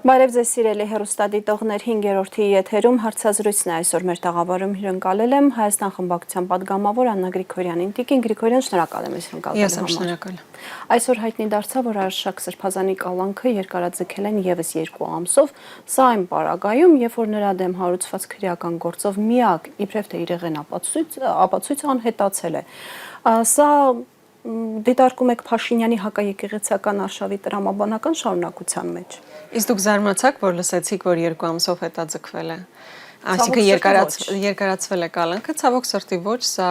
Բարև ձեզ սիրելի հեռուստադիտողներ, 5-րդի եթերում հարցազրույցն է այսօր մեր տաղավարում հյուրընկալել եմ Հայաստան խմբակցության պատգամավոր Աննա Գրիգորյանին։ Տիկին Գրիգորյան, շնորհակալ եմ հյուրընկալելու Ես եմ շնորհակալ։ Այսօր հայտնի դարձավ, որ Արշակ Սրբազանի կալանքը երկարաձգել են եւս 2 ամսով, սա այն պարագայում, երբ որ նրա դեմ հարուցված քրեական գործով միակ իբրև թե իրեղեն ապացույց անհետացել է։ Սա դիտարկում եք Փաշինյանի հակաեկեղեցական արշավի տրամաբանական շարունակության մեջ։ Իսկ դուք զարմացաք, որ լսեցիք, որ 2 ամսով հետաձգվել է։ Այսինքն երկարացվել է կալանքը, ցավոք սրտի ոչ, սա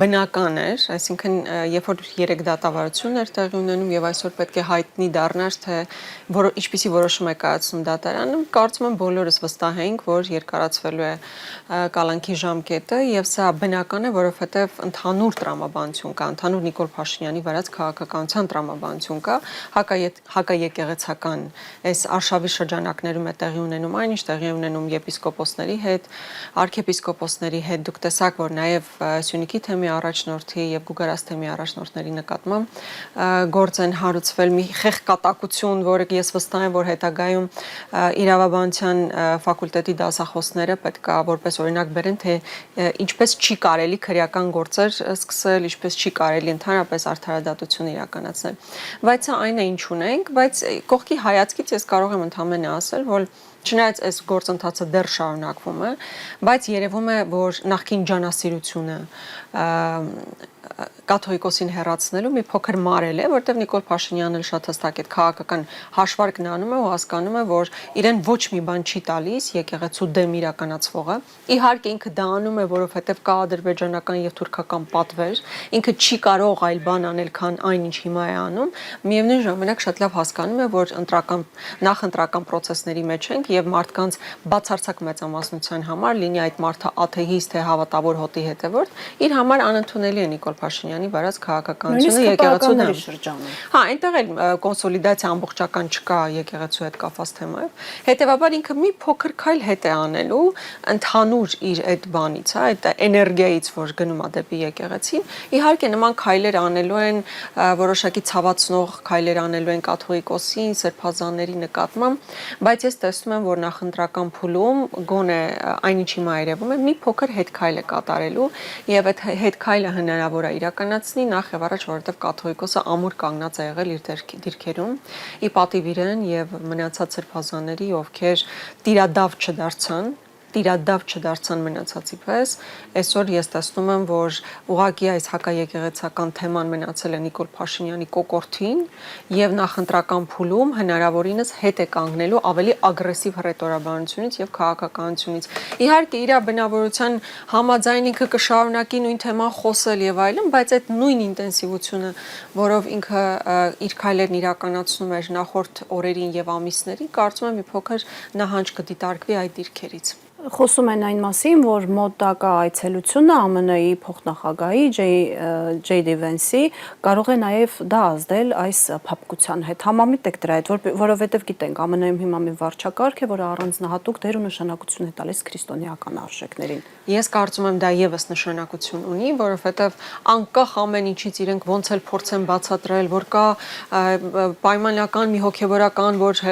բնական էր, այսինքն երբ որ 3 դատավարություն էր տեղի ունենում եւ այսօր պետք է հայտնի դառնար, թե ինչպիսի որոշում է կայացնում դատարանը, կարծում եմ բոլորս վստահ ենք, որ երկարացվելու է կալանքի ժամկետը եւ սա բնական է, որովհետեւ ընդհանուր տրամաբանություն կա, ընդհանուր Նիկոլ Փաշինյանի վարած քաղաքականության տրամաբանություն կա, հակաեկեղեցական այս արշավի շրջանակներում է տեղի ունենում այն, ինչ տեղի ունենում եպիսկոպոսների հետ, արքեպիսկոպոսների հետ, դուք տեսաք, որ նաև Սյունիքի թեմի առաջնորդի եւ Գուգարաս թեմի առաջնորդների նկատմամբ գործ են հարուցվել մի խեղկատակություն, որը ես վստահ եմ, որ հետագայում իրավաբանության ֆակուլտետի դասախոսները պետք է որպես օրինակ բերեն, թե ինչպես չի կարելի քրեական գործեր սկսել, ինչպես չի կարելի ընդհանրապես արդարադատություն իրականացնել։ Բայց սա այն է, ինչ ունենք, բայց կողքի հայացքից ես կարող եմ ընդհանրապես ասել, որ չնայած այս գործընթացը դեռ շարունակվում է, բայց երևում է, որ նախկին ջանասիրությունը կաթողիկոսին հեռացնելու մի փոքր մարել է, որտեղ Նիկոլ Փաշինյանը շատ հստակ է քաղաքական հաշվարկն անում է ու հասկանում է, որ իրեն ոչ մի բան չի տալիս եկեղեցու դեմ իրականացվողը։ Իհարկե ինքը դա անում է, որովհետև կա ադրբեջանական եւ թուրքական պատվեր, ինքը չի կարող այլ բան անել, քան այն, ինչ հիմա է անում։ Միևնույն ժամանակ շատ լավ հասկանում է, որ նախընտրական process-ների մեջ ենք եւ մարդկանց բացարձակ մեծամասնության համար լինի այդ մարդը աթեիստ թե հավատավոր հոտի հետևորդ, իր համար անընդունելի է Նիկոլ Փաշինյանի վարած քաղաքականությունը եկեղեցու շրջանում։ Հա, այնտեղ էլ կոնսոլիդացիա ամբողջական չկա եկեղեցու հետ կապված թեմայով։ Հետևաբար ինքը մի փոքր քայլ հետ է անելու ընդհանուր իր այդ բանից, հա, այդ էներգիայից, որ գնում է դեպի եկեղեցին։ Իհարկե նման քայլեր անելու են որոշակի ցավացնող քայլեր անելու են կաթողիկոսին, սրբազանների նկատմամբ, բայց ես տեսնում եմ, որ նախընտրական փուլում գոնե այնինչ հիմա երևում է մի փոքր հետ քայլ է կատարելու եւ այդ հետ քայլը հնարավոր է իրականացնի նախ եւ առաջ, որովհետեւ կաթողիկոսը ամուր կանգնած է եղել իր դիրքերում ի պատիվ իրեն եւ մնացած սրբազանների, ովքեր տիրադավ չդարձան մնացածի պես, այսօր ես տեսնում եմ, որ ուղղակի այս հակաեկեղեցական թեման մնացել է Նիկոլ Փաշինյանի կոկորդին եւ նախընտրական փուլում հնարավորինս հետ է կանգնելու ավելի ագրեսիվ հռետորաբանությունից եւ քաղաքականությունից։ Իհարկե իր բնավորության համաձայն ինքը կշարունակի նույն թեման խոսել եւ այլն, բայց այդ նույն ինտենսիվությունը, որով ինքը իր քայլերն իրականացնում էր նախորդ օրերին եւ ամիսներին, կարծում եմ մի փոքր նահանջ կդիտարկվի այդ դիրքերից։ Խոսում են այն մասին, որ մոտակա այցելությունը ԱՄՆ-ի փոխնախագահի J.D. Vance-ի կարող է նաև դա ազդել այս փափկության հետ։ Համամիտ եք դրա հետ, որովհետև գիտենք, ԱՄՆ-ում հիմա մի վարչակարգ է, որը առանձնահատուկ դեր ու նշանակություն է տալիս քրիստոնեական արժեքներին։ Ես կարծում եմ դա եւս նշանակություն ունի, որովհետև անկախ ամեն ինչից իրենք ոնց էլ փորձեն բացատրել, որ կա պայմանական մի հոգեվորական, որ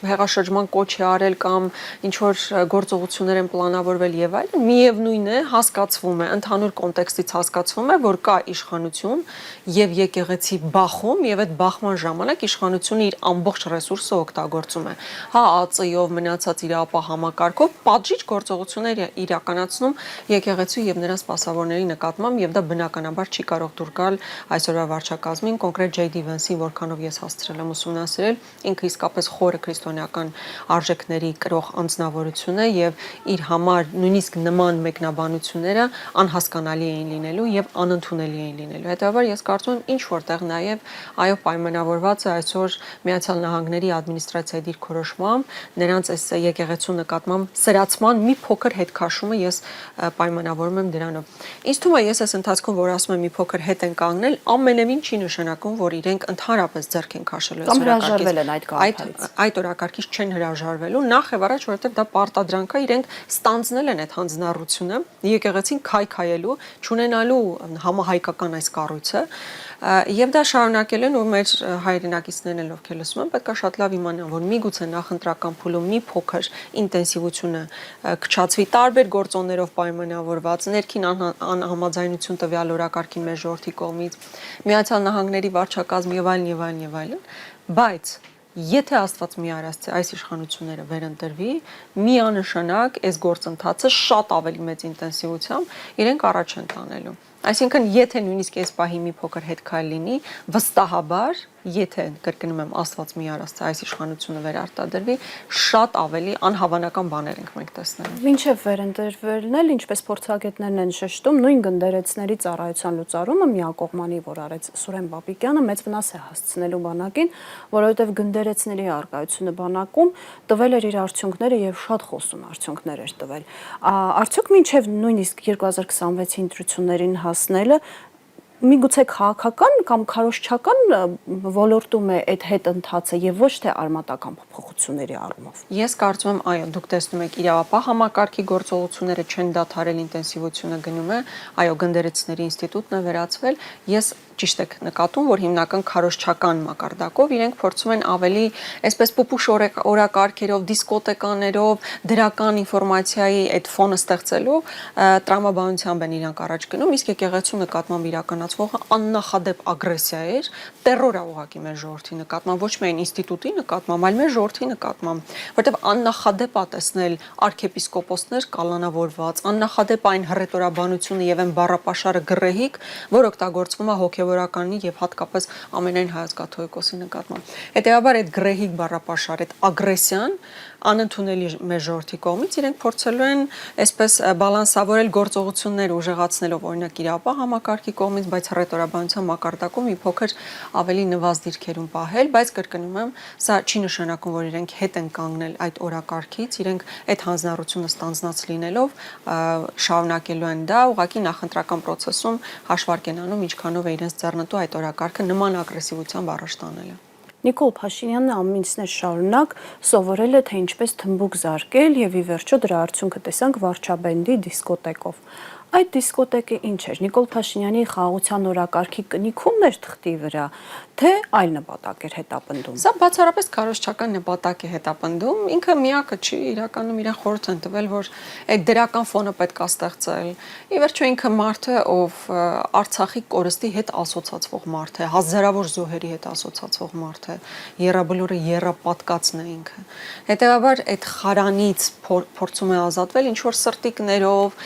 հեղաշրջման կոչ է արել կամ ինչ որ գործողություններ պլանավորվել եւ այլն, միևնույն է հասկացվում է, ընդհանուր կոնտեքստից հասկացվում է, որ կա իշխանություն եւ եկեղեցի բախում եւ այդ բախման ժամանակ իշխանությունը իր ամբողջ ռեսուրսը օգտագործում է։ Հա, ԱԾ-ով մնացած իր ապա համակարգով պատժիչ գործողություններ իրականացնում եկեղեցու եւ նրա սպասավորների նկատմամբ եւ դա բնականաբար չի կարող դուր գալ այսօրվա վարչակազմին, կոնկրետ J.D. Vance-ին, որքանով ես հասցրել եմ ուսումնասիրել, ինքը իսկապես խորը քրիստոնեական արժեքների կրող անձնավորություն է եւ իր համար նույնիսկ նման մեկնաբանությունները անհասկանալի էին լինելու եւ անընդունելի էին լինելու։ Հետեւաբար ես կարծում եմ ինչ որտեղ նաեւ այո պայմանավորված է այսօր Միացյալ Նահանգների ադմինիստրացիայի դիրքորոշմամբ նրանց այս եկեղեցու նկատմամբ սրացման մի փոքր հետքաշումը ես պայմանավորում եմ դրանով։ Ինձ թվում է ես այս ընթացքում որ ասում եմ մի փոքր հետ են կանգնել, ամենևին չի նշանակում, որ իրենք ընդհանրապես ձեռք են քաշելու այս օրակարգից։ այդ օրակարգից չեն հրաժարվելու, նախ եւ առաջ, որովհետեւ դա պարտադրանք է, իրենք ստանձնել են այդ հանձնառությունը եկեղեցին քայքայելու, չունենալու համահայկական այս կառույցը եւ դա շարունակել են ու մեր հայրենակիցներն էլ ովքեր լսում են պետք է շատ լավ իմանան որ միգուցե նախընտրական փուլում մի փոքր ինտենսիվությունը քչացվի տարբեր գործոններով պայմանավորված ներքին անհամաձայնություն տվյալ օրակարգի մեր ժողովրդի կողմից Միացյալ Նահանգների վարչակազմ եւ այլն բայց Եթե Աստված մի արասցի այս իշխանությունները վերընտրվի, միանշանակ այս գործընթացը շատ ավելի մեծ ինտենսիվությամբ իրենք առաջ են տանելու։ Այսինքն, եթե նույնիսկ այս պահի մի փոքր հետքայլ լինի, վստահաբար, եթե կրկնում եմ Աստված մի արասցի այս իշխանությունը վերարտադրվի, շատ ավելի անհավանական բաներ ենք մենք տեսնելու։ Մինչև վերընտրվելն էլ, ինչպես փորձագետներն են շեշտում, նույն գնդերեցների ծառայության լուծարումը միակողմանի, որ արեց Սուրեն Պապիկյանը, մեծ վնաս է հասցնելու բանակին, որովհետև գնդերեցների առկայությունը բանակում տվել էր իր արդյունքները եւ շատ խոսուն արդյունքներ էր տվել։ Արդյոք մինչև նույնիսկ 2026-ի ընտրություններին հասնելը միգուցե քաղաքական կամ քարոզչական ոլորտում է այդ հետընթացը եւ ոչ թե արմատական փոփոխությունների առումով։ Ես կարծում եմ, այո, դուք տեսնում եք իրավապահ համակարգի գործողությունները չեն դադարել, ինտենսիվությունը գնում է, այո, գնդերեցների ինստիտուտն է վերացվել։ Ես ճիշտ եք նկատում, որ հիմնական քարոզչական մակարդակով իրենք փորձում են ավելի այսպես պուպուշ օրակարգերով, դիսկոտեկաներով, դրական ինֆորմացիայի այդ ֆոնը ստեղծելով տրամաբանությամբ են իրանք առաջ գնում, իսկ եկեղեցու նկատմամբ իրականացվողը աննախադեպ ագրեսիա էր, տերոր է ուղղակի մեր ժողովրդի նկատմամբ, ոչ միայն ինստիտուտի նկատմամբ, այլ մեր ժողովրդի նկատմամբ, որտեղ աննախադեպ է տեսնել արքեպիսկոպոսներ կալանավորված, աննախադեպ այն հռետորաբանությունը եւ այն բառապաշարը գռեհիկ, որ օգտագործվում է հոգեվորականի եւ հատկապես ամենայն հայոց կաթողիկոսի նկատմամբ։ Հետեւաբար այդ գռեհիկ բառապաշար, այդ ագրեսիան անընդունելի մեր ժողովրդի կողմից իրենք փորձելու են այսպես բալանսավորել գործողություններ ուժեղացնելով օրինակ իրավապահ համակարգի կողմից, բայց հռետորաբանության մակարդակում մի փոքր ավելի նվազ դիրքերում պահել, բայց կրկնում եմ, սա չի նշանակում, որ իրենք հետ են կանգնել այդ օրակարգից, իրենք այդ հանձնառությունը ստանձնած լինելով շարունակելու են դա, ուղղակի նախընտրական process-ում հաշվարկ են անում, ինչքանով է իրենց ձեռնտու այդ օրակարգը նման ագրեսիվությամբ առաջ տանելը։ Նիկոլ Փաշինյանն ամիսներ շարունակ սովորել է, թե ինչպես թմբուկ զարկել եւ ի վերջո դրա արդյունքը տեսանք Վարչաբենդի դիսկոտեկով։ Այդ դիսկոտեկը ինչ էր։ Նիկոլ Փաշինյանի խաղաղության օրակարգի կնիքումն էր թղթի վրա, թե այլ նպատակ էր հետապնդում։ Սա բացառապես քարոզչական նպատակ է հետապնդում, ինքը միակը չի, իրականում իրեն խորհուրդ են տվել, որ այդ դրական ֆոնը պետք է ստեղծել։ Ի վերջո ինքը մարդ է, ով Արցախի կորստի հետ ասոցացվող մարդ է, հազարավոր զոհերի հետ ասոցացվող մարդ է, Եռաբլուրը եռապատկացն է ինքը։ Հետևաբար այդ խարանից փորձում է ազատվել ինչ որ սրտիկներով,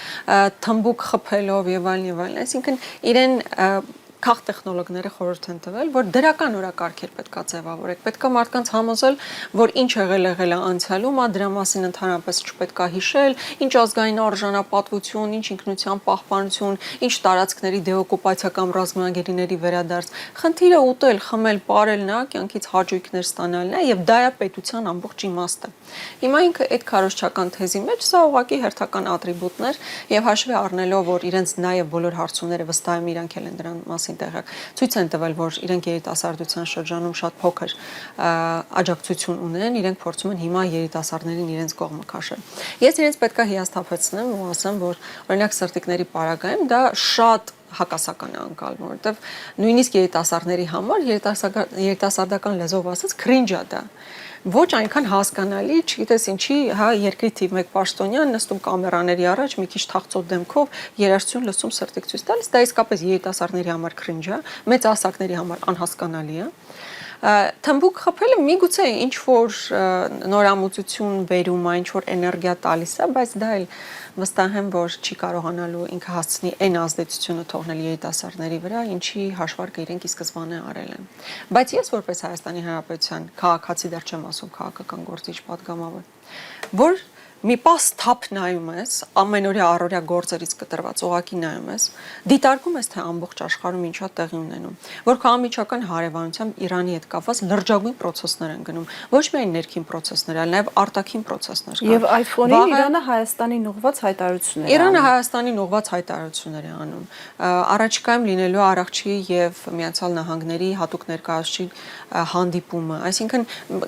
թմբուկ խփելով եւ այլն, այսինքն իրեն քաղտեխնոլոգները խորհուրդ են տվել, որ դրական օրակարգեր պետքա ձևավորեք, պետքա մարդկանց համոզել, որ ինչ եղել է անցյալում, դրա մասին ընդհանրապես չպետքա հիշել, ինչ ազգային արժանապատվություն, ինչ ինքնության պահպանություն, ինչ տարածքների դեօկուպացիա կամ ռազմագերիների վերադարձ։ Խնդիրը ուտել, խմել, ապրելն է, կյանքից հաճույքներ ստանալն է եւ դա է պետության ամբողջ իմաստը։ Հիմա ինքը այդ քարոզչական թեզի մեջ սա ուղղակի հերթական ատրիբուտներ եւ հաշվի առնելով, որ իրենց նաեւ բոլոր հարցումները վստահ եմ իրանք են դրան մասին տեղակ ցույց են տվել, որ իրենք երիտասարդության շրջանում շատ փոքր աջակցություն ունեն, իրենք փորձում են հիմա երիտասարդներին իրենց կողմը քաշել։ Ես իրենց պետքա հիասթափեցնեմ ու ասեմ, որ օրինակ սրտիկների պարագայում դա շատ հակասական է անցալվում, որովհետև նույնիսկ երիտասարդների համար երիտասարդական լեզվով ասած քրինջ է դա։ Ոչ այնքան հասկանալի, չգիտես ինչի, հա, երկրի թիվ 1 պաշտոնյան նստում կամերաների առաջ մի քիչ թախծոտ դեմքով երաժշտություն լսում սրտիկ ցույց տալիս, դա իսկապես երիտասարդների համար քրինջ է, մեծ ասակների համար անհասկանալի է։ Թմբուկ խփելը միգուցե ինչ որ նորամուծություն բերում է, ինչ որ էներգիա տալիս է, բայց դա էլ վստահ եմ, որ չի կարողանալու ինքը հասցնի այն ազդեցությունը թողնել երիտասարդների վրա, ինչի հաշվարկը իրենք ի սկզբանե արել են։ Բայց ես որպես Հայաստանի Հանրապետության քաղաքացի դեռ չեմ ասում քաղաքական գործիչ падգամավոր, որ մի պաս թափ նայում ես, ամենօրյա առօրյա գործերից կտրված օղակի նայում ես, դիտարկում ես, թե ամբողջ աշխարհում ինչա տեղի ունենում, որ քո անմիջական հարևանությամբ Իրանի հետ կապված լրջագույն process-ներ են գնում, ոչ միայն ներքին process-ներ, այլ նաև արտաքին process-ներ կան։ Եվ այդ ֆոնին Իրանը Հայաստանին ուղղված հայտարարություններ է անում։ Իրանը Հայաստանին ուղղված հայտարարություններ է անում։ Առաջիկայում լինելու Արարչի եւ Միացյալ Նահանգների հատուկ ներկայացուցիչ հանդիպումը, այսինքն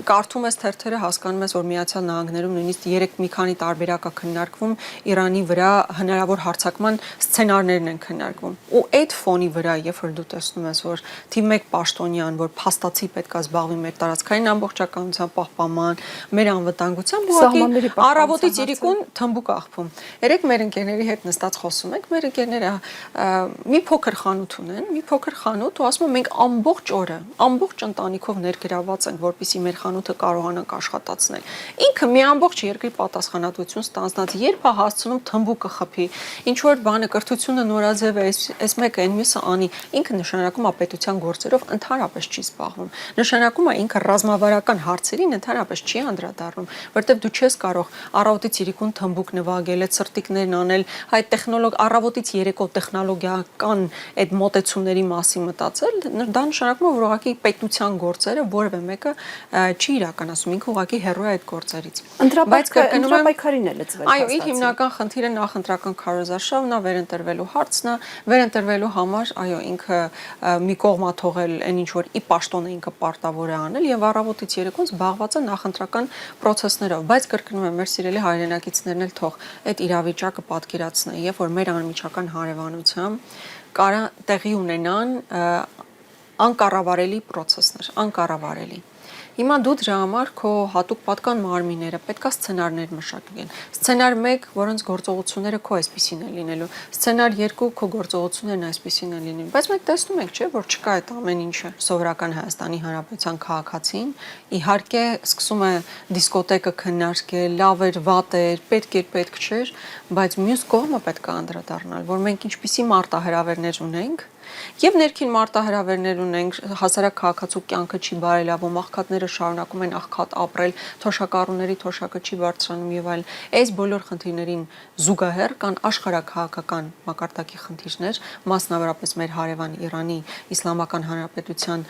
կարդում ես թերթերը, հասկանում ես, որ Միացյալ Նահանգներում նույնիսկ 3 մի քանի քանի տարբերակ է քննարկվում Իրանի վրա հնարավոր հարձակման սցենարներն են քննարկվում։ Ու այդ ֆոնի վրա, երբ որ դու տեսնում ես, որ թիվ 1 պաշտոնյան, որ փաստացի պետք է զբաղվի մեր տարածքային ամբողջականության պահպանման, մեր անվտանգությամբ, ուղղակի առավոտից իրիկուն թմբուկ աղբում։ Երեք մեր ընկերների հետ նստած խոսում ենք, մեր ընկերները մի փոքր խանութ ունեն, մի փոքր խանութ ու ասում են մենք ամբողջ օրը, ամբողջ ընտանիքով ներգրաված ենք, որպեսզի մեր խանութը կարողանանք աշխատացնել։ Ինքը մի ամբողջ երկրի պատասխանատվություն ստանձնած, երբ է հասցնում թմբուկը խփի, ինչ որ բանը կրթությունը նորաձև է, այս մեկը այն մյուսը անի, ինքը նշանակում է պետության գործերով ընդհանրապես չի զբաղվում։ Նշանակում է ինքը ռազմավարական հարցերին ընդհանրապես չի անդրադառնում, որտեղ դու չես կարող առավոտից իրիկուն թմբուկ նվագել, այդ սրտիկներն անել, հայ առավոտից երեկո տեխնոլոգիական այդ մոտեցումների մասին մտածել, դա նշանակում է, որ ուղղակի պետության գործերը որևէ մեկը չի իրականացում, ինքը ուղղակի հեռու է այդ գործերից։ Ընտրապայքարին է լծվել։ Այո, իր հիմնական խնդիրը նախընտրական քարոզարշավն է, վերընտրվելու հարցն է, վերընտրվելու համար, այո, ինքը մի կողմա թողել այն ինչ որ ի պաշտոն է ինքը պարտավոր է անել եւ առավոտից երեկոն զբաղված է նախընտրական process-ներով, բայց կրկնում եմ, մեր սիրելի հայրենակիցներն էլ թող այդ իրավիճակը պատկերացնեն, երբ որ մեր անմիջական հարևանությամբ կարա տեղի ունենան անկառավարելի process-ներ, անկառավարելի։ Հիմա դու դրա համար քո հատուկ պատկան մարմինները պետքա սցենարներ մշակեն։ Սցենար 1, որոնց գործողությունները քո այսպեսին է լինելու, սցենար 2, քո գործողություններն այսպեսին են լինելու։ Բայց մենք տեսնում ենք, չէ, որ չկա այդ ամեն ինչը։ Սովորական Հայաստանի Հանրապետության քաղաքացին իհարկե սկսում է դիսկոտեկը քննարկել, լավ էր, վատ էր, պետք չէր, բայց մյուս կողմը պետք է անդրադառնալ, որ մենք ինչպիսի մարտահրավերներ ունենք եւ ներքին մարտահրավերներ ունենք, հասարակ քաղաքացու կյանքը չի բարելավում, աղքատները շարունակում են աղքատ ապրել, թոշակառուների թոշակը չի բարձրանում եւ այլն։ Այս բոլոր խնդիրներին զուգահեռ կան աշխարհաքաղաքական մակարդակի խնդիրներ, մասնավորապես մեր հարևան Իրանի Իսլամական Հանրապետության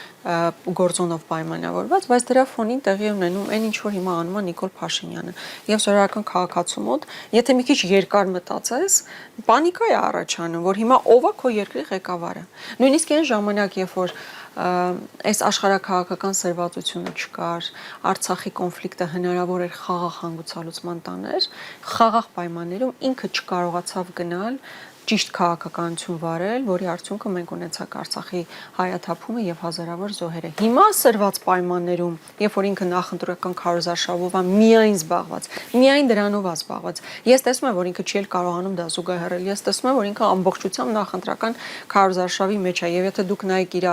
գործոնով պայմանավորված, բայց դրա ֆոնին տեղի ունենում այն ինչ որ հիմա անում է Նիկոլ Փաշինյանը։ Եվ սովորական քաղաքացու մոտ, եթե մի քիչ երկար մտածես, պանիկա է առաջանում, որ հիմա ով է քո երկրի ղեկավարը։ Նույնիսկ այն ժամանակ, երբ որ այս աշխարհաքաղաքական սերվածությունը չկար, Արցախի կոնֆլիկտը հնարավոր էր խաղաղ հանգուցալուծման տաներ, խաղաղ պայմաններում ինքը չկարողացավ գնալ ճիշտ քաղաքականություն վարել, որի արդյունքը մենք ունեցանք Արցախի հայաթափումը եւ հազարավոր զոհերը։ Հիմա սրված պայմաններում, երբ որ ինքը նախընտրական քարոզարշավով է միայն զբաղված, միայն դրանով է զբաղված, ես տեսնում եմ, որ ինքը չի էլ կարողանում դա զուգահեռել, ես տեսնում եմ, որ ինքը ամբողջությամբ նախընտրական քարոզարշավի մեջ է եւ եթե դուք նայեք իր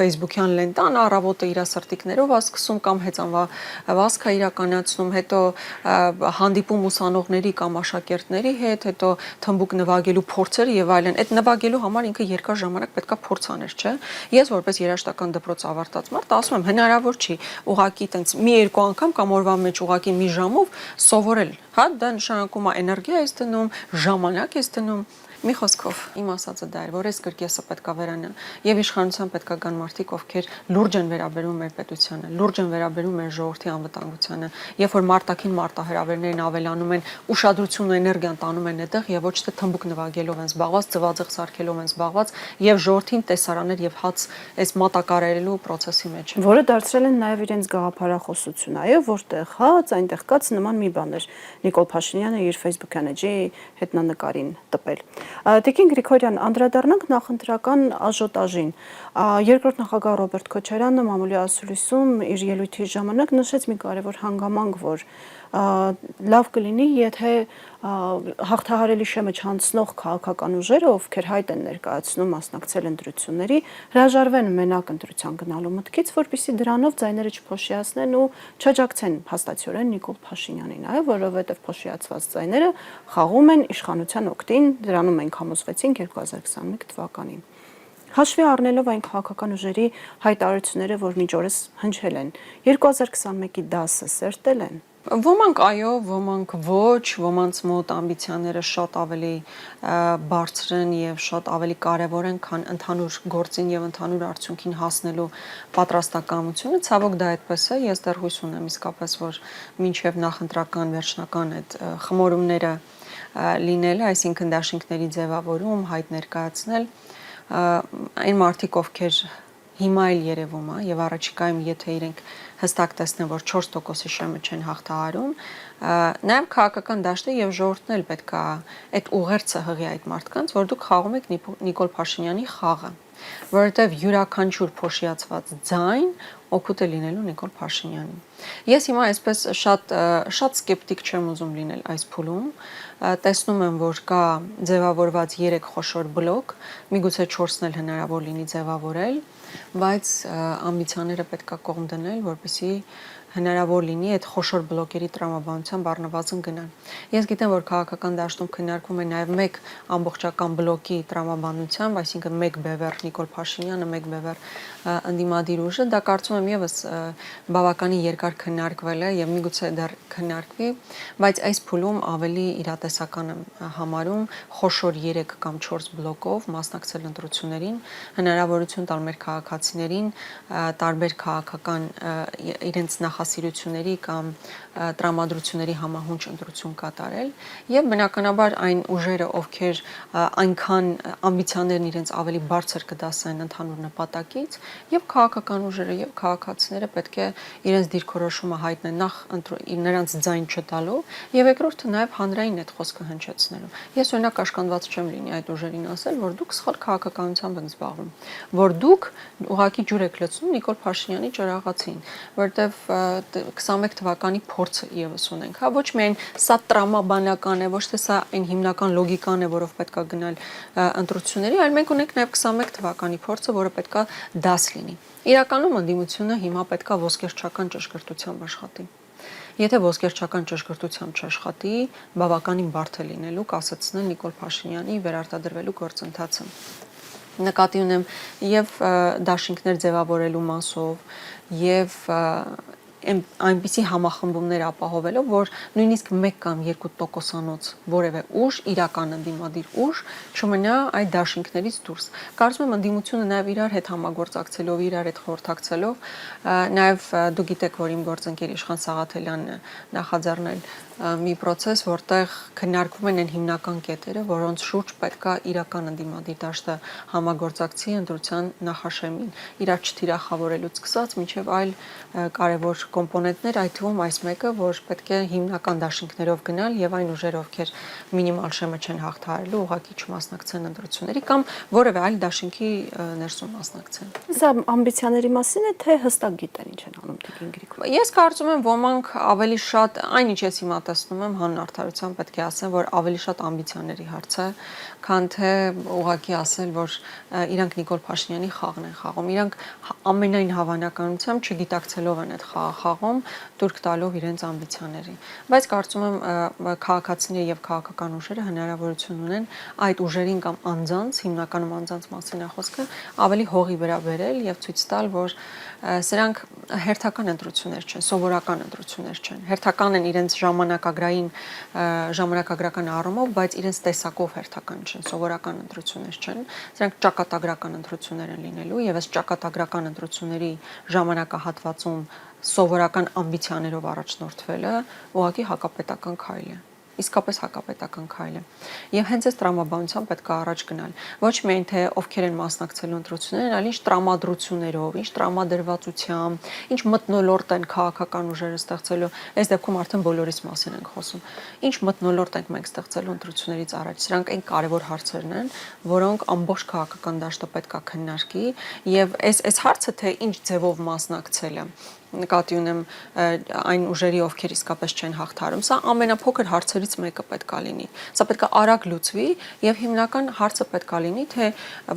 Facebook-յան լենտան, առավոտը իր սրտիկներով է սկսում կամ հեծանվազք է իրականացնում, հետո հանդիպում ուսանողների կամ աշակերտների հետ, հետո թմբուկ նվագելու փորձերը եւ այլն, այդ նվագելու համար ինքը երկար ժամանակ պետքա փորձ աներ, չէ։ Ես որպես երաժշտական դպրոց ավարտած մարդ ասում եմ, հնարավոր չի ուղակի տենց մի երկու անգամ կամ օրվա մեջ ուղակի մի ժամով սովորել, հա, դա նշանակում է էներգիա ես դնում, ժամանակ ես դնում։ Մի խոսքով իմ ասածը դա էր, որ այս կրկեսը պետքա վերանա եւ իշխանության պետքա գան մարդիկ, ովքեր լուրջ են վերաբերում մեր պետությանը, լուրջ են վերաբերում մեր ժողովրդի անվտանգությանը, երբ որ մարտակին մարտահրավերներն ավելանում են, ուշադրությունն ու էներգիան տանում են այդտեղ եւ ոչ թե թմբուկ նվագելով են զբաղված, ծվաձեղ սարքելով են զբաղված եւ ժողովրդին տեսարաններ եւ հաց այս մատակարարելու process-ի մեջ։ Որը դարձրել են նաեւ իրենց գաղափարախոսություն, այո, որտեղ հաց, այնտեղ կաց նման մի բան էր Նիկոլ Փաշինյանը իր Facebook-յան էջի հետնանկարին տպել։ Տիկին Գրիգորյան, անդրադառնանք նախընտրական աժոտաժին։ Երկրորդ նախագահ Ռոբերտ Քոչարյանը մամուլի ասուլիսում իր ելույթի ժամանակ նշեց մի կարևոր հանգամանք, որ լավ կլինի, եթե հաղթահարելի շեմը չանցնող քաղաքական ուժերը, ովքեր հայտ են ներկայացնում մասնակցել ընտրությունների, հրաժարվեն մենակ ընտրության գնալու մտքից, որպեսզի դրանով ձայները չփոշիացնեն ու չաջակցեն հաստատորեն Նիկոլ Փաշինյանին, այո, որովհետև փոշիացված ձայները խաղում են իշխանության օգտին, դրանում մենք համոզվեցինք 2021 թվականին։ Հաշվի առնելով այն քաղաքական ուժերի հայտարարությունները, որ մինչ օրս հնչել են, 2021-ի դասը սերտել են։ Ոմանք այո, ոմանք ոչ, ոմանց մոտ ամբիցիաները շատ ավելի բարձր են եւ շատ ավելի կարեւոր են, քան ընդհանուր գործին եւ ընդհանուր արդյունքին հասնելու պատրաստակամությունը։ Ցավոք դա այդպես է, ես դեռ հույս ունեմ իսկապես, որ մինչեւ նախընտրական վերջնական այդ խմորումները լինելը, այսինքն դաշինքների ձևավորում, հայտ ներկայացնել, այն մարդիկ, ովքեր հիմա էլ երևում է եւ առաջիկայում եթե իրենք հստակ տեսնեն, որ 4%-ի շեմը չեն հաղթահարում, նաեւ քաղաքական դաշտը եւ ժողովուրդն էլ պետք է այդ ուղերձը հղի այդ մարդկանց, որ դուք խաղում եք Նիկոլ Փաշինյանի խաղը, որովհետեւ յուրաքանչյուր փոշիացված ձայն օգուտ է լինելու Նիկոլ Փաշինյանին։ Ես հիմա այսպես շատ սկեպտիկ չեմ ուզում լինել այս փուլում, տեսնում եմ, որ կա ձևավորված 3 խոշոր բլոկ, միգուցե 4-ն էլ հնարավոր լինի ձևավորել, բայց ամբիցիաները պետք է կողմ դնել, որպեսզի հնարավոր լինի այդ խոշոր բլոկերի տրամաբանությամբ առնվազն գնան։ Ես գիտեմ, որ քաղաքական դաշտում քննարկվում է նաև մեկ ամբողջական բլոկի տրամաբանությամբ, այսինքն մեկ բևեռ Նիկոլ Փաշինյանը, մեկ բևեռ ընդդիմադիր ուժը, դա կարծում եմ եւս բավականին երկար քննարկվել է եւ միգուցե դեռ քննարկվի, բայց այս փուլում ավելի իրատեսական եմ համարում խոշոր 3 կամ 4 բլոկով մասնակցել ընտրություններին, հնարավորություն տալ մեր քաղաքացիներին տարբեր քաղաքական իրենց նախասիրությունների կամ տրամադրությունների համահունչ ընտրություն կատարել եւ բնականաբար այն ուժերը, ովքեր այնքան ամբիցիաներն իրենց ավելի բարձր կդասեն ընդհանուր նպատակից, եւ քաղաքական ուժերը եւ քաղաքացիները պետք է իրենց դիրքորոշումը հայտնեն նախ նրանց ձայն չտալու եւ երկրորդը նաեւ հանրային այդ խոսքը հնչեցնելու։ Ես օրինակ կաշկանդված չեմ լինի այդ ուժերին ասել, որ դուք սխալ քաղաքականությամբ եք զբաղվում, որ դուք ուղղակի ջուր եք լցնում Նիկոլ Փաշինյանի ճորաղացին, որտեվ 21 թվականի փորձը եւս ունենք, հա, ոչ միայն սա տրամաբանական է, ոչ թե սա այն հիմնական լոգիկան է, որով պետքա գնալ ընտրությունների, այլ մենք ունենք նաեւ 21 թվականի փորձը, որը պետքա դաս լինի։ Իրականում ընդդիմությունը հիմա պետքա ոսկերչական ճշգրտությամբ աշխատի։ Եթե ոսկերչական ճշգրտությամբ չաշխատի, բավականին բարդ է լինելու կասեցնել Նիկոլ Փաշինյանի վերարտադրվելու գործընթացը։ Նկատի ունեմ եւ դաշինքներ ձևավորելու մասով եւ այնպիսի համախմբումներ ապահովելով, որ նույնիսկ 1 կամ 2%-անոց որևէ ուժ, իրական ընդդիմադիր ուժ չմնա այդ դաշինքներից դուրս։ Կարծում եմ ընդդիմությունը նաև իրար հետ համագործակցելով, իրար հետ խորհրդակցելով, նաև դու գիտեք, որ իմ գործընկեր Իշխան Սաղաթելյանն նախաձեռնել մի process, որտեղ քննարկվում են այն հիմնական կետերը, որոնց շուրջ պետքա իրական ընդդիմադիր դաշտը համագործակցի ընտրության նախաշեմին, իրար չթիրախավորելուց սկսած մինչև այլ կարևոր կոմպոնենտներ, այդ թվում այս մեկը, որ պետք է հիմնական դաշինքներով գնալ եւ այն ուժերը, ովքեր մինիմալ շեմը չեն հաղթահարելու, ուղղակի չմասնակցեն ընտրությունների կամ որևէ այլ դաշինքի ներսում մասնակցեն։ Սա ամբիցիաների մասին է, թե հստակ գիտեն ինչ են անում Տիկին Գրիգորյանը։ Ես կարծում եմ ոմանք ավելի շատ, այնինչ ես հիմա տեսնում եմ հանուն արդարության պետք է ասեմ, որ ավելի շատ ամբիցիաների հարց է, քան թե ուղղակի ասել, որ իրանք Նիկոլ Փաշինյանի խաղն են խաղում։ Իրանք ամենայն հավանականությամբ չգիտակցելով են այդ խաղը խաղում, տուրք տալով իրենց ամբիցիաներին։ Բայց կարծում եմ քաղաքացիները եւ քաղաքական ուժերը հնարավորություն ունեն այդ ուժերին կամ անձանց, հիմնականում անձանց մասին է խոսքը, ավելի հողի վրա բերել եւ ցույց տալ, որ սրանք հերթական ընտրություններ չեն, սովորական ընտրություններ չեն։ Հերթական են իրենց ժամանակագրական առումով, բայց իրենց տեսակով հերթական չեն, սովորական ընտրություններ չեն։ Սրանք ճակատագրական ընտրություններ են լինելու եւ այս ճակատագրական ընտրությունների ժամանակահատվածում սովորական ամբիցիաներով առաջնորդվելը ուղղակի հակապետական քայլ է։ Իսկապես հակապետական քայլ է։ Եվ հենց այս տրամաբանությամբ պետք է առաջ գնալ։ Ոչ միայն թե ովքեր են մասնակցելու ընտրություններին, այլ ինչ տրամադրություններով, ինչ տրամադրվածությամբ, ինչ մթնոլորտ են քաղաքական ուժերը ստեղծելու։ Այս դեպքում արդեն բոլորիս մասին ենք խոսում։ Ինչ մթնոլորտ ենք մենք ստեղծելու ընտրություններից առաջ։ Սրանք այն կարևոր հարցերն են, որոնք ամբողջ քաղաքական դաշտը պետք է քննարկի, եւ այս հարցը թե ինչ ձևով մասնակցելը նկատի ունեմ այն ուժերի, ովքեր իսկապես չեն հաղթահարում։ Սա ամենափոքր հարցերից մեկը պետք է լինի։ Սա պետք է արագ լուծվի եւ հիմնական հարցը պետք է լինի, թե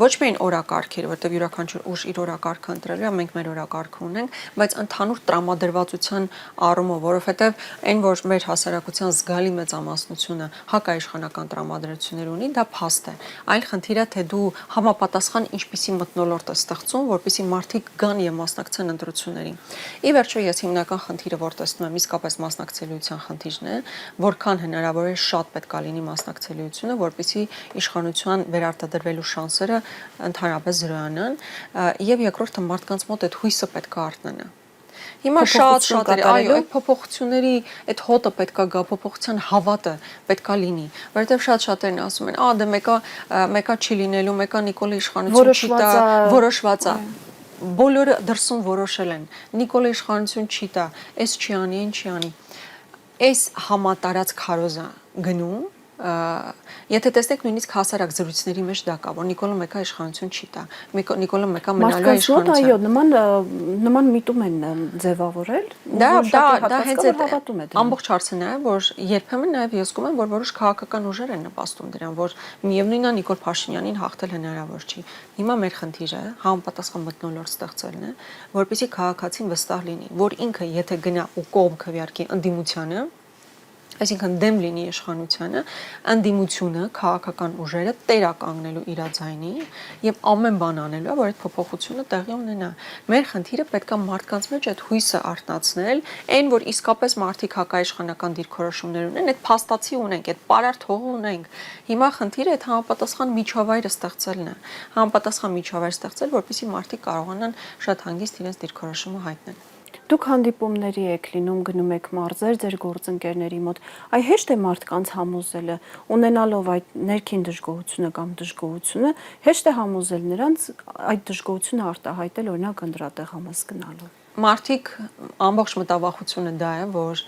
ոչ միայն օրակարգերը, որտեղ յուրաքանչյուր ուժ իր օրակարգը ընտրելու է, մենք մեր օրակարգը ունենք, բայց ընդհանուր տրամադրվածության առումով, որովհետեւ այն, որ մեր հասարակության զգալի մեծամասնությունը հակաիշխանական տրամադրություններ ունի, դա փաստ է։ Այլ խնդիրը, թե դու համապատասխան ինչպիսի մթնոլորտ է ստեղծում, որպեսզի մարդիկ գան եւ մասնակցեն ընտրություններին։ Ի վերջո ես հիմնական խնդիրը, որ տեսնում եմ, իսկապես մասնակցելիության խնդիրն է, որքան հնարավոր է շատ պետք է լինի մասնակցելիությունը, որպեսզի իշխանության վերարտադրվելու շանսերը ընդհանրապես զրոյանան, եւ երկրորդը մարդկանց մոտ այդ հույսը պետք է արտնանա։ Հիմա շատ այո, այդ փոփոխությունների այդ հոտը պետքա գա, փոփոխության հավատը պետքա լինի, որովհետև շատ-շատերն ասում են, դե մեկա չի լինելու, մեկա Նիկոլի իշխանություն չի տա, որոշված է։ բոլորը դրսում որոշել են Նիկոլը իշխանություն չի տա, այս չի անի, այն չի անի։ Այս համատարած քարոզը գնում եթե տեսնեք նույնիսկ հասարակ զրույցների մեջ դա կա, որ Նիկոլը մեկը իշխանություն չի տա, Նիկոլը մեկը մնալու է իշխանության։ Այո, նման միտում են ձևավորել, դա հենց ամբողջ հարցը նա է, որ երբեմն նաև ես զգում եմ, որ որոշ քաղաքական ուժեր են նպաստում դրան, որ միևնույնն է Նիկոլ Փաշինյանին հաղթել հնարավոր չի։ Հիմա մեր խնդիրը համապատասխան մթնոլորտ ստեղծելն է, որպեսզի քաղաքացին վստահ լինի, որ ինքը եթե գնա ու կողմ քվեարկի ընդդիմությանը, այսինքն դեմ լինի իշխանությանը, ընդդիմությունը, քաղաքական ուժերը տերականգնելու իր ձայնի եւ ամեն բան անելու, որ այդ փոփոխությունը տեղի ունենա։ Մեր խնդիրը պետք է մարդկանց մեջ այդ հույսը արտնացնել, այն որ իսկապես մարդիկ հակաիշխանական դիրքորոշումներ ունեն, այդ փաստացի ունենք, այդ պարարտ հողը ունենք։ Հիմա խնդիրը այդ համապատասխան միջավայրը ստեղծելն է։ Համապատասխան միջավայր ստեղծել, որպեսզի մարդիկ կարողանան շատ հանգիստ իրենց դիրքորոշումը հայտնել։ Դուք հանդիպումների եք լինում, գնում եք մարզեր ձեր գործընկերների մոտ, այ հեշտ է մարդկանց համոզելը, ունենալով այդ ներքին դժգոհությունը կամ դժգոհությունը, հեշտ է համոզել նրանց այդ դժգոհությունը արտահայտել օրինակ ընտրատեղ համես գնալով։ Մարդիկ ամբողջ մտավախությունը դա է, որ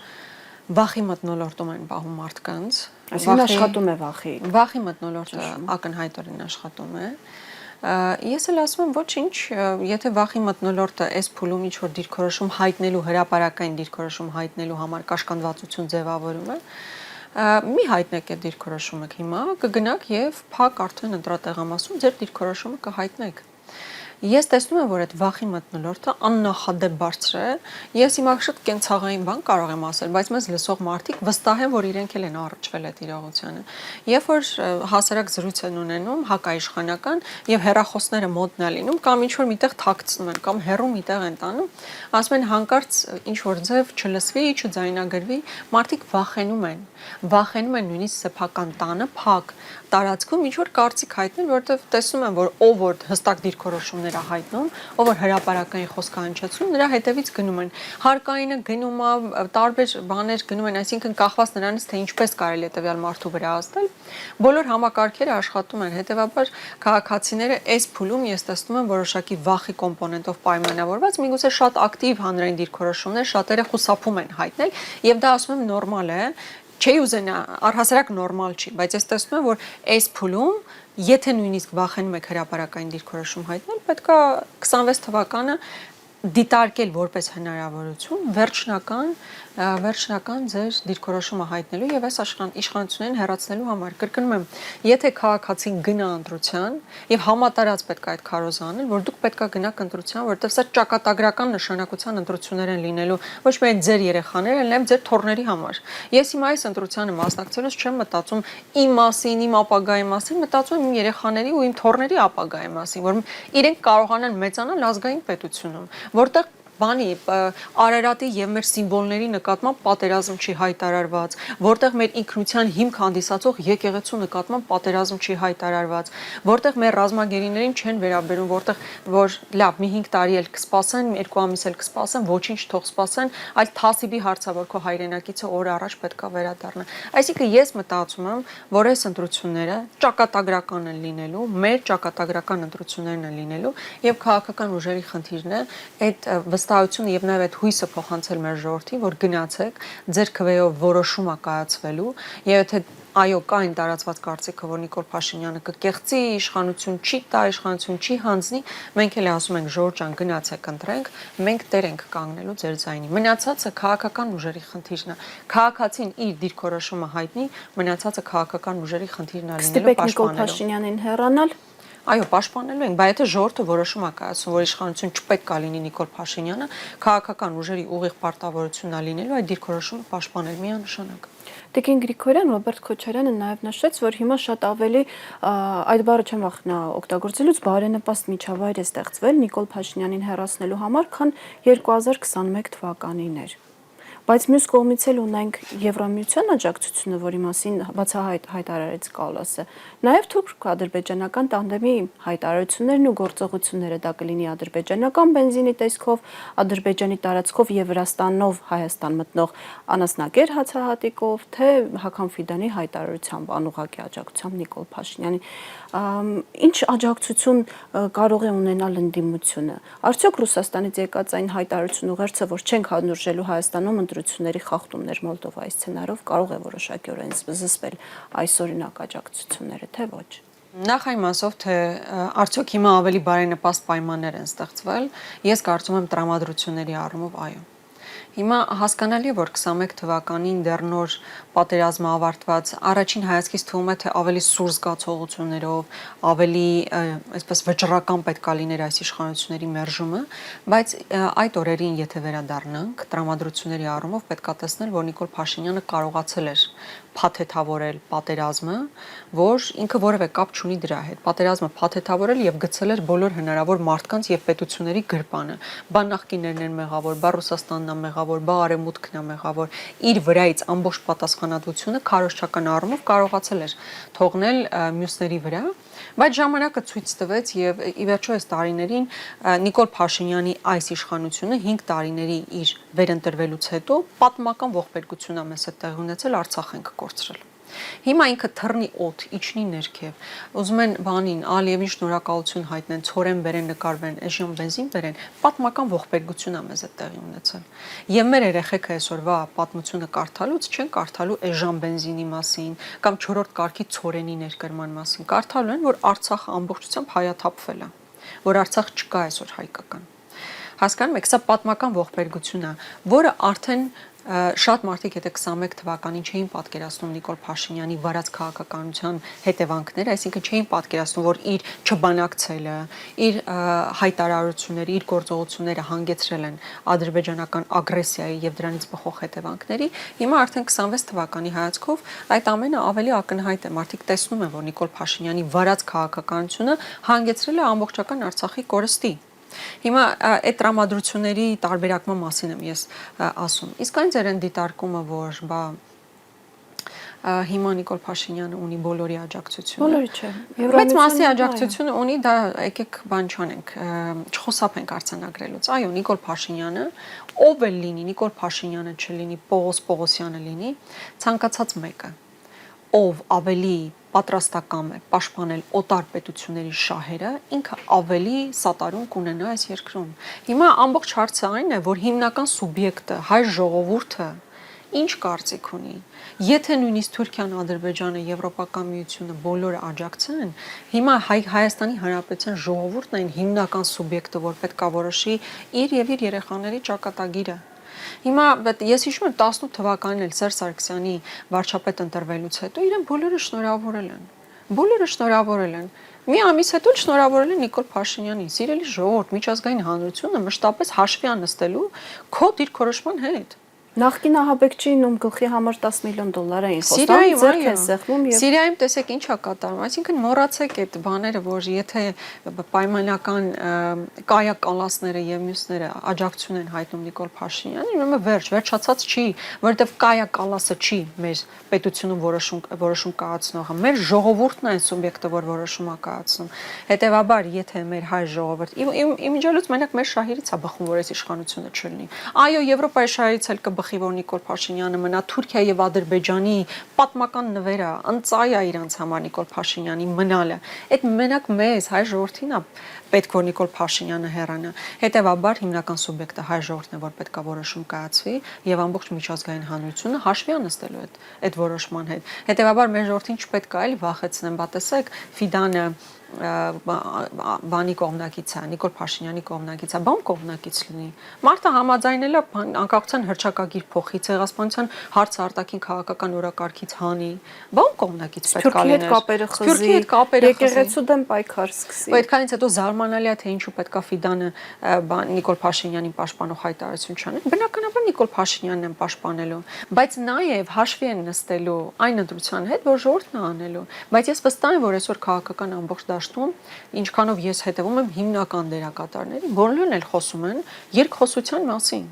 վախի մթնոլորտում են պահում մարդկանց, այսինքն աշխատում է վախի մթնոլորտը ակնհայտորեն աշխատում է։ Ես էլ ասում եմ ոչինչ, եթե վախի մթնոլորտը այս փուլում ինչ որ դիրքորոշում հայտնելու հրապարակային դիրքորոշում հայտնելու համար կաշկանդվածություն ձևավորում է, մի հայտնեք այդ դիրքորոշումը հիմա, կգնաք եւ փակ արդեն ընտրատեղամասում ձեր դիրքորոշումը կհայտնեք։ Ես տեսնում եմ, որ այդ վախի մթնոլորտը աննախադեպ բարձր է։ Ես հիմա շատ կենցաղային բան կարող եմ ասել, բայց մեզ լսող մարդիկ վստահ են, որ իրենք էլ են առճվել այդ իրողությանը։ Երբ որ հասարակ զրույց են ունենում հակաիշխանական եւ հեռախոսները մոտնա լինում կամ ինչ որ միտեղ թաքցնում են կամ հեռու միտեղ են տանում, ասում են հանկարծ ինչ որ ձև չլսվի, չձայնագրվի, մարդիկ վախենում են նույնիսկ սեփական տանը, փակ տարածքում ինչ որ կարծիք հայտնել, որովհետև տեսնում են, որ ով որ հստակ դիրքորոշումներ է հայտնում, ով որ հրապարակային խոսք հնչեցնում, նրա հետևից գնում են։ Հարկայինը գնում է, տարբեր բաներ գնում են, այսինքն կախված նրանից, թե ինչպես կարելի է տվյալ մարդու վրա ազդել, բոլոր համակարգերը աշխատում են, հետևաբար քաղաքացիները այս փուլում ես տեսնում եմ որոշակի վախի կոմպոնենտով պայմանավորված, միգուցե շատ ակտիվ հանրային դիրքորոշումներ շատերը խուսափում են հայտնել, եւ դա ասում եմ նորմալ է, չի ուզենա, առհասարակ նորմալ չի, բայց ես տեսնում եմ, որ այս փուլում, եթե նույնիսկ վախենում եք հրապարակային դիրքորոշում հայտնել, պետք է 26 թվականը դիտարկել որպես հնարավորություն վերջնական ձեր դիրքորոշումը հայտնելու եւ այս իշխանություններին հեռացնելու համար։ Կրկնում եմ, եթե քաղաքացին գնա ընտրության եւ համատարած պետք է այդ քարոզը անել, որ դուք պետք է գնաք ընտրության, որովհետեւ սա ճակատագրական նշանակության ընտրություններ են լինելու ոչ միայն ձեր երեխաները, այլև ձեր թոռների համար։ Ես հիմա այս ընտրությանը մասնակցելուց չեմ մտածում իմ մասին, իմ ապագայի մասին, մտածում եմ իմ երեխաների ու իմ թոռների ապագայի մասին, որ իրենք կարողանան մեծանալ ազգային պետությունում, որտեղ բանի Արարատի եւ մեր սիմվոլների նկատմամբ պատերազմ չի հայտարարված, որտեղ մեր ինքնության հիմք հանդիսացող եկեղեցու նկատմամբ պատերազմ չի հայտարարված, որտեղ մեր ռազմագերիներին չեն վերաբերում, որտեղ որ լավ մի 5 տարի էլ կսպասեն, 2 ամիս էլ կսպասեն, ոչինչ թող սպասեն, այլ թասիբի հարցը, որ քո հայրենակիցը օր առաջ պետքա վերադառնա։ Այսինքն ես մտածում եմ, որ այս ընտրությունները ճակատագրական են լինելու, մեր ճակատագրական ընտրություններն են լինելու եւ քաղաքական ուժերի խնդիրն է այդ վստահությունը եւ նաեւ այդ հույսը փոխանցել մեր ժողովրդին, որ գնացեք, ձեր քվեով որոշում է կայացվելու, եւ եթե այո, կա այն տարածված կարծիքը, որ Նիկոլ Փաշինյանը կկեղծի, իշխանություն չի տա, իշխանություն չի հանձնի, մենք էլ ասում ենք Ժորժ ջան, գնացեք ընտրենք, մենք տեր ենք կանգնելու ձեր ձայնի։ Մնացածը քաղաքական ուժերի խնդիրն է։ Քաղաքացին իր դիրքորոշումը հայտնի, մնացածը քաղաքական ուժերի խնդիրն է լինելու պաշտպանելու։ Նիկոլ Փաշինյանին հեռանալ Այո, պաշտպանելու ենք, բայց եթե ժողովուրդը որոշում է կայացնում, որ իշխանություն չպետք է լինի Նիկոլ Փաշինյանը, քաղաքական ուժերի ուղիղ պարտավորությունն է լինելու այդ դիրքորոշումը պաշտպանել միանշանակ։ Տիկին Գրիգորյան, Ռոբերտ Քոչարյանը նաև նշեց, որ հիմա շատ ավելի այդ բառը չեմ վախենա օգտագործելուց բարենպաստ միջավայր է ստեղծվել Նիկոլ Փաշինյանին հեռացնելու համար, քան 2021 թվականին էր։ Բայց մյուս կողմից էլ ունենք Եվրամիության աջակցությունը, որի մասին բացահայտ հայտարարեց Կալասը։ Նաև թուրք-ադրբեջանական տանդեմի հայտարարություններն ու գործողությունները դա կլինի ադրբեջանական բենզինի տեսքով, Ադրբեջանի տարածքով եւ Վրաստանով Հայաստան մտնող անասնագեր հացահատիկով, թե Հական Ֆիդանի հայտարարությամբ անուղղակի աջակցությամբ Նիկոլ Փաշինյանի։ Ինչ աջակցություն կարող է ունենալ ընդդիմությունը։ Արդյոք Ռուսաստանից եկած այն հայտարարություն ուղերձը, որ չենք հանդուրժելու Հայաստանում ընտրությունների խախտումներ Մոլդովայի սցենարով, կարող է որոշակիորեն զսպել այսօրինակ աջակցությունները, թե ոչ։ Նախ այն մասով, թե արդյոք հիմա ավելի բարենպաստ պայմաններ են ստեղծվել, ես կարծում եմ տրամադրությունների առումով այո։ Հիմա հասկանալի է, որ 21 թվականին դեռ նոր պատերազմը ավարտված, առաջին հայացքից թվում է, թե ավելի սուր զգացողություններով, ավելի այսպես վճռական պետք է լիներ այս իշխանությունների մերժումը, բայց այդ օրերին, եթե վերադառնանք, տրամադրությունների առումով պետք է տեսնել, որ Նիկոլ Փաշինյանը կարողացել էր փաթեթավորել պատերազմը, որ ինքը որևէ կապ չունի դրա հետ։ Պատերազմը փաթեթավորել եւ գցել էր բոլոր հնարավոր մարդկանց եւ պետությունների գրպանը։ Բա նախկիներն են մեղավոր, բա Ռուսաստանն է մեղավոր, բա Արևմուտքն է մեղավոր։ Իր վրայից ամբողջ պատասխանատվությունը քարոզչական առումով կարողացել էր թողնել մյուսների վրա, բայց ժամանակը ցույց տվեց եւ ի վերջո այս տարիներին Նիկոլ Փաշինյանի այս իշխանությունը 5 տարիների իր վերընտրվելուց հետո պատմական ողբերգություն է մեզ հետ տեղի ունեցել, Արցախ ենք կորցրել։ Հիմա ինքը թռնի օդ, իջնի ներքև։ Ուզում են բանին Ալիևին շնորհակալություն հայտնեն, ցորեն բերեն, նկարվեն, էժան բենզին բերեն, պատմական ողբերգություն է մեզ այդ տեղի ունեցել։ Եվ մեր երեխեքը այսօրվա պատմությունը կարդալուց չեն կարդալու էժան բենզինի մասին կամ 4-րդ կարգի ցորենի ներկրման մասին։ Կարդալու են, որ Արցախը ամբողջությամբ հայաթափվել է, որ Արցախ չկա այսօր հայկական։ Հասկանում եք, սա պատմական ողբերգություն է, որը արդեն շատ մարդիկ եթե 21 թվականին չէին պատկերացնում Նիկոլ Փաշինյանի վարած քաղաքականության հետևանքները, այսինքն չէին պատկերացնում, որ իր չբանակցելը, իր հայտարարությունները, իր գործողությունները հանգեցրել են ադրբեջանական ագրեսիայի եւ դրանից բխող հետևանքների, հիմա արդեն 26 թվականի հայացքով այդ ամենը ավելի ակնհայտ է։ Մարդիկ տեսնում են, որ Նիկոլ Փաշինյանի վարած քաղաքականությունը հանգեցրել է ամբողջական Արցախի կորստի։ Հիմա այդ տրամադրությունների տարբերակման մասին եմ ես ասում։ Իսկ այն ձեր են դիտարկումը, որ հիմա Նիկոլ Փաշինյանը ունի բոլորի աջակցությունը։ Բոլորի չէ։ Բայց մասի աջակցությունը ունի, դա եկեք բան չանենք, չխոսափենք արձանագրելուց։ Այո, Նիկոլ Փաշինյանը, ով էլ լինի, Նիկոլ Փաշինյանը չլինի, Պողոս Պողոսյանը լինի, ցանկացած մեկը, ով ավելի պատրաստական է պաշտպանել օտար պետությունների շահերը, ինքը ավելի սատարում կունենա այս երկրում։ Հիմա ամբողջ հարցը այն է, որ հիմնական սուբյեկտը հայ ժողովուրդը ինչ կարծիք ունի։ Եթե նույնիսկ Թուրքիան, Ադրբեջանը, Եվրոպական միությունը բոլորը աջակցեն, հիմա Հայաստանի Հանրապետության ժողովուրդն այն հիմնական սուբյեկտը, որ պետք է որոշի իր եւ իր երեխաների ճակատագիրը։ Հիմա ես հիշում եմ 18 թվականին էլ Սերժ Սարգսյանի վարչապետ ընտրվելուց հետո իրեն բոլորը շնորհավորել են։ Բոլորը շնորհավորել են։ Մի ամիս հետո շնորհավորել են Նիկոլ Փաշինյանին, սիրելի ժողովուրդ, միջազգային հանրությունը մշտապես հաշվի անստելու քո դիրքորոշման հետ։ Նախկին ահաբեկչին ում գլխի համար $10 միլիոն էին խոստանում, ձեռք են սեղմում եւ Սիրիայում տեսեք ինչ է կատարվում, այսինքն մոռացեք այդ բաները, որ եթե պայմանական կայակալասները եւ մյուսները աջակցություն են հայտնում Նիկոլ Փաշինյանին, ուրեմն վերջացած չի, որովհետեւ կայակալասը չի մեր պետությունում որոշում կայացնողը, մեր ժողովուրդն է այն սուբյեկտը, որ որոշում է կայացնում։ Հետևաբար, եթե մեր հայ ժողովուրդ իմիջիալուց մենակ մեր շահերից է բխում, որ այս իշխանությունը չլինի։ Այո, Եվրոպայի շահերից էլ որ Նիկոլ Փաշինյանը մնա Թուրքիա եւ Ադրբեջանի պատմական նվերը ընծայ է իրանց համար Նիկոլ Փաշինյանի մնալը։ Այդ մենակ մեզ հայ ժողովրդին է պետք որ Նիկոլ Փաշինյանը հեռանա։ Հետևաբար հիմնական սուբյեկտը հայ ժողովուրդն է, որ պետք է որոշում կայացվի եւ ամբողջ միջազգային հանրությունը հաշվի անստելու այդ որոշման հետ։ Հետևաբար մեր ժողովրդին չպետք է այլ վախեցնեն, բա տեսեք Ֆիդանը բանի կողմնակից է, Նիկոլ Փաշինյանի կողմնակից է, բան կողմնակից լինի։ Մարդը համաձայնել է անկախության հռչակագիր փոխի, ցեղասպանության հարցը արտաքին քաղաքական օրակարգից հանի, բան կողմնակից պետք է լիներ։ Սփյուռքի հետ կապերը խզի, եկեղեցու դեմ պայքար սկսի։ Ու այդքանից հետո զարմանալի է թե ինչու պետք է Ֆիդանը Նիկոլ Փաշինյանին պաշտպանող հայտարարություն չանի։ Բնականաբար Նիկոլ Փաշինյանն են պաշտպանելու, բայց նաև հաշվի են նստելու այն ընտրության հետ, որ ժողովուրդն է անելու։ Բայց ես վստահ եմ, որ այսօր քաղաքական ամբողջ դաշտում, ինչքանով ես հետևում եմ հիմնական դերակատարների, բոլորն էլ խոսում են երկխոսության մասին։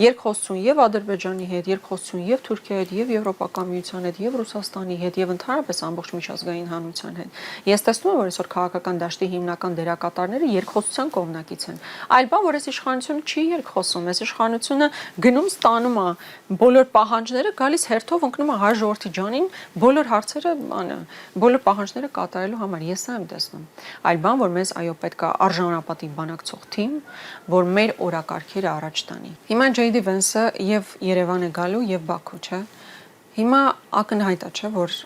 երկխոսություն եւ Ադրբեջանի հետ, երկխոսություն եւ Թուրքիայի հետ, եւ Եվրոպական միության հետ, եւ Ռուսաստանի հետ, եւ ընդհանրապես ամբողջ միջազգային հանրության հետ։ Ես տեսնում եմ, որ այսօր քաղաքական դաշտի հիմնական դերակատարները երկխոսության կողմնակից են։ Այլ բան, որ այս իշխանությունը չի երկխոսում, այս իշխանությունը գնում ստանում է բոլոր պահանջները, գալիս հերթով ընկնում է հայ ժողովրդի ջանին բոլոր հարցերը, բոլոր պահանջները կատարելու համար։ Ես դա եմ տեսնում։ Այլ բան, որ մեզ այո պետք է արժանապատիվ բանակցող թիմ, որ մեր օրակարգերը առաջ տանի։ Հիմա Ջեյդի Վենսը եւ Երևան է գալու եւ Բաքու, չէ։ Հիմա ակնհայտ է, չէ, որ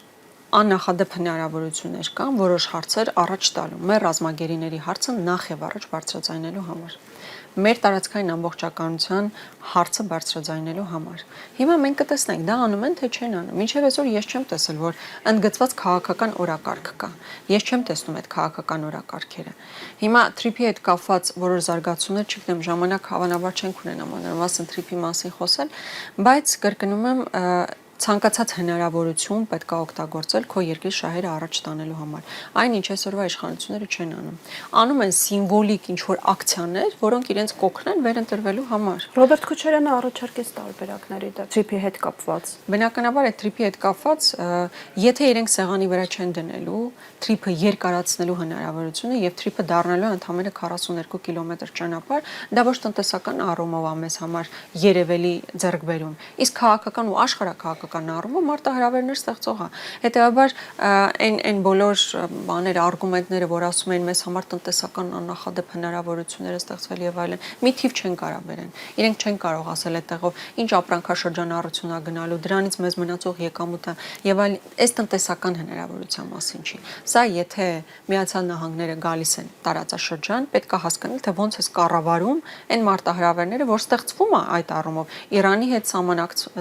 աննախադեպ հնարավորություններ կան որոշ հարցեր առաջ տալու։ Մեր ռազմագերիների հարցը նախ եւ առաջ բարձրաձայնելու համար։ Մեր տարածքային ամբողջականության հարցը բարձրաձայնելու համար։ Հիմա մենք կտեսնենք, դա անում են թե չեն անում։ Մինչև այսօր ես չեմ տեսել, որ ընդգծված քաղաքական օրակարգ կա։ Ես չեմ տեսնում այդ քաղաքական օրակարգերը։ Հիմա TRIP-ի հետ կապված որոշ զարգացումներ, չգիտեմ, ժամանակ հավանաբար չենք ունենա մանրամասն TRIP-ի մասին խոսել, բայց կրկնում եմ, ցանկացած հնարավորություն պետք է օգտագործել քո երկրի շահերը առաջ տանելու համար։ Այնինչ այսօրվա իշխանությունները չեն անում։ Անում են սիմվոլիկ ինչ-որ ակցիաներ, որոնք իրենց կօգնեն վերընտրվելու համար։ Ռոբերտ Քուչարյանը առաջարկեց տարբերակների դա TRIP-ի հետ կապված։ Բնականաբար այդ TRIP-ի հետ կապված, եթե իրենք սեղանի վրա չեն դնելու TRIP-ը երկարացնելու հնարավորությունը եւ TRIP-ը դառնալու ընդամենը 42 կիլոմետր ճանապարհ, դա ոչ տնտեսական առումով է մեզ համար երևելի ձեռքբերում։ Իսկ քաղաքական ու աշխարհաքաղաքական առումով մարտահրավերներ ստեղծող է։ Հետեւաբար այն բոլոր բաները, արգումենտները, որ ասում են մեզ համար տնտեսական աննախադեպ հնարավորություններ է ստեղծվել եւ այլն, մի թիվ չեն կարող վերեն։ Իրենք չեն կարող ասել այդտեղով ինչ ապրանքաշրջանառություն է գնալու, դրանից մեզ մնացող եկամուտը եւ այլն, այս տնտեսական հնարավորության մասին չի։ Սա եթե Միացյալ Նահանգները գալիս են տարածաշրջան, պետք է հասկանալ, թե ոնց է կառավարում այն մարտահրավերները, որ ստեղծվում է այդ առումով Իրանի հետ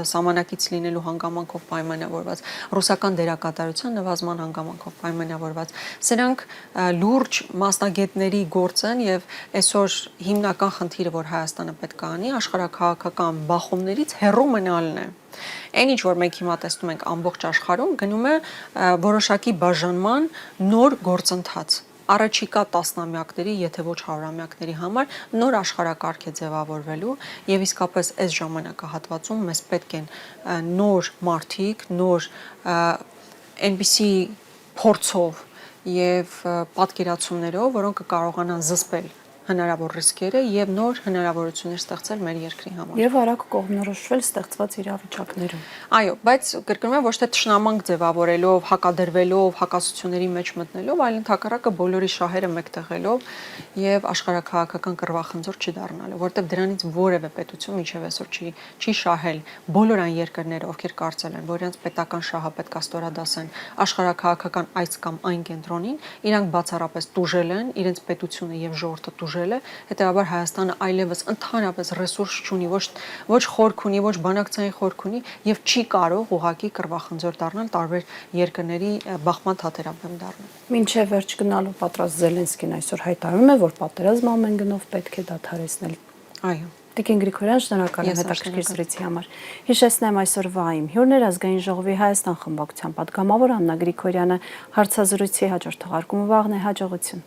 սահմանակից լինելու հանգամանքով պայմանավորված, ռուսական դերակատարության նվազման հանգամանքով պայմանավորված։ Սրանք լուրջ մասնագետների գործ են եւ այսօր հիմնական խնդիրը, որ Հայաստանը պետք է անի, աշխարհաքաղաքական բախումներից հեռու մնալն է։ Այն ինչ որ մենք հիմա տեսնում ենք ամբողջ աշխարհում, գնում է որոշակի բաժանման նոր գործընթաց։ Առաջիկա տասնամյակների, եթե ոչ հարյուրամյակների համար նոր աշխարհակարգ է ձևավորվելու եւ իսկապես այս ժամանակահատվածում մեզ պետք են նոր մարդիկ, նոր այնպիսի փորձով եւ պատկերացումներով, որոնք կկարողանան զսպել հնարավոր ռիսկերը եւ նոր հնարավորություններ ստեղծել մեր երկրի համար։ Եվ արագ կողմնորոշվել ստեղծված իրավիճակներում։ Այո, բայց կրկնում եմ, ոչ թե թշնամանք ձևավորելով, հակադրվելով, հակասությունների մեջ մտնելով, այլ ընդհակառակը բոլորի շահերը մեկտեղելով եւ աշխարհաքաղաքական կռվախնձոր չդառնալով, որտեղ դրանից որևէ պետություն միջև այսօր չի շահել բոլոր այն երկրները, ովքեր կարծել են, որ իրենց պետական շահը պետք է ստորադասեն աշխարհաքաղաքական այս կամ այն կենտրոնին, իրանք բացառապես տուժել են, իրենց պետությունը եւ ժողովուրդը տուժել է, հետեւաբար Հայաստանը այլևս ընդհանրապես ռեսուրս չունի, ոչ խորք ունի, ոչ բանակցային խորք ունի եւ չի կարող ուղղակի կռվախնձոր դառնալ, տարբեր երկրների բախման թատերաբեմ դառնալ։ Մինչև վերջ գնալու պատրաստ Զելենսկին այսօր հայտարարում է, որ պատերազմը ամեն գնով պետք է դադարեցնել։ Այո։ Տիկին Գրիգորյան, շնորհակալ եմ հետաքրքիր զրույցի համար։ Հիշեցնեմ այսօրվա իմ հյուրն էր Ազգային ժողովի Հայաստան խմբակցության պատգամավոր Աննա Գրիգորյանը։ Հարցազրույցի հաջորդ թողարկումը վաղն է, հաջողություն։